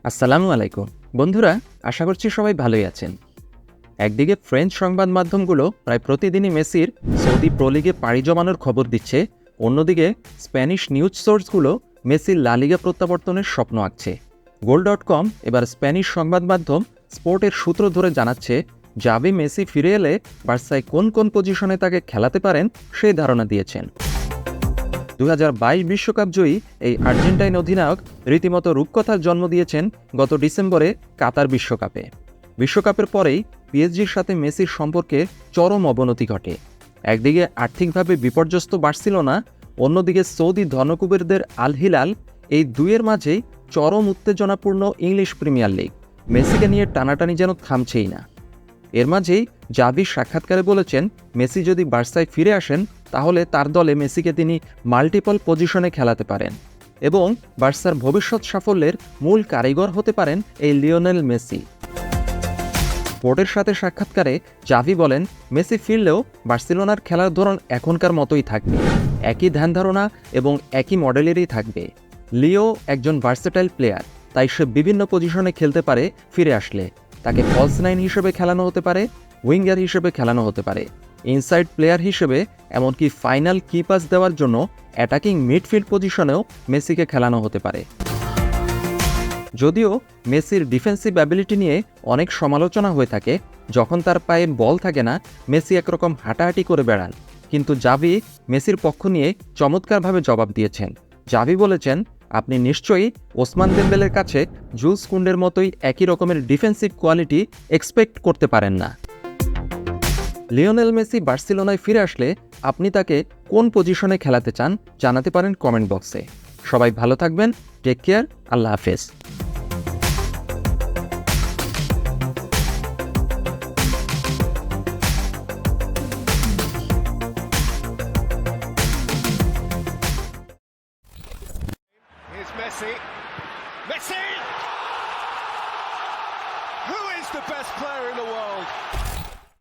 আসসালামু আলাইকুম বন্ধুরা, আশা করছি সবাই ভালোই আছেন। একদিকে ফ্রেঞ্চ সংবাদ মাধ্যমগুলো প্রায় প্রতিদিনই মেসির সৌদি প্রো লিগে পাড়ি জমানোর খবর দিচ্ছে, অন্যদিকে স্প্যানিশ নিউজ সোর্সগুলো মেসির লা লিগা প্রত্যাবর্তনের স্বপ্ন আঁকছে। গোল.কম এবার স্প্যানিশ সংবাদ মাধ্যম স্পোর্টের সূত্র ধরে জানাচ্ছে, জাভি মেসি ফিরে এলে বার্সায় কোন কোন পজিশনে তাকে খেলাতে পারেন সেই ধারণা দিয়েছেন। 2022 বিশ্বকাপ জয়ী এই আর্জেন্টাইন অধিনায়ক রীতিমতো রূপকথার জন্ম দিয়েছেন গত ডিসেম্বরে কাতার বিশ্বকাপে। বিশ্বকাপের পরেই পিএসজির সাথে মেসির সম্পর্কে চরম অবনতি ঘটে। একদিকে আর্থিকভাবে বিপর্যস্ত বার্সেলোনা, অন্যদিকে সৌদি ধনকুবেরদের আল হিলাল, এই দুইয়ের মাঝেই চরম উত্তেজনাপূর্ণ ইংলিশ প্রিমিয়ার লিগ। মেসিকে নিয়ে টানাটানি যেন থামছেই না। এর মাঝেই জাভি সাক্ষাৎকারে বলেছেন, মেসি যদি বার্সায় ফিরে আসেন তাহলে তার দলে মেসিকে তিনি মাল্টিপল পজিশনে খেলাতে পারেন এবং বার্সার ভবিষ্যৎ সাফল্যের মূল কারিগর হতে পারেন এই লিওনেল মেসি। স্পোর্টের সাথে সাক্ষাৎকারে জাভি বলেন, মেসি ফিরলেও বার্সেলোনার খেলার ধরন এখনকার মতোই থাকবে, একই ধ্যান ধারণা এবং একই মডেলেরই থাকবে। লিও একজন ভার্সেটাইল প্লেয়ার, তাই সে বিভিন্ন পজিশনে খেলতে পারে। ফিরে আসলে তাকে ফলস নাইন হিসেবে খেলানো হতে পারে, উইঙ্গার হিসেবে খেলানো হতে পারে, ইনসাইড প্লেয়ার হিসেবে, এমনকি ফাইনাল কি পাস দেওয়ার জন্য অ্যাটাকিং মিডফিল্ড পজিশনেও মেসিকে খেলানো হতে পারে। যদিও মেসির ডিফেন্সিভ অ্যাবিলিটি নিয়ে অনেক সমালোচনা হয়ে থাকে, যখন তার পায়ে বল থাকে না মেসি একরকম হাঁটাহাঁটি করে বেড়ান, কিন্তু জাভি মেসির পক্ষ নিয়ে চমৎকারভাবে জবাব দিয়েছেন। জাভি বলেছেন, আপনি নিশ্চয়ই ওসমান দেমবেলের কাছে জুলস কুন্ডের মতোই একই রকমের ডিফেন্সিভ কোয়ালিটি এক্সপেক্ট করতে পারেন না। লিওনেল মেসি বার্সেলোনায় ফিরে আসলে আপনি তাকে কোন পজিশনে খেলাতে চান জানাতে পারেন কমেন্ট বক্সে। সবাই ভালো থাকবেন, টেক কেয়ার, আল্লাহ হাফেজ। Here's Messi. Messi! Who is the best player in the world?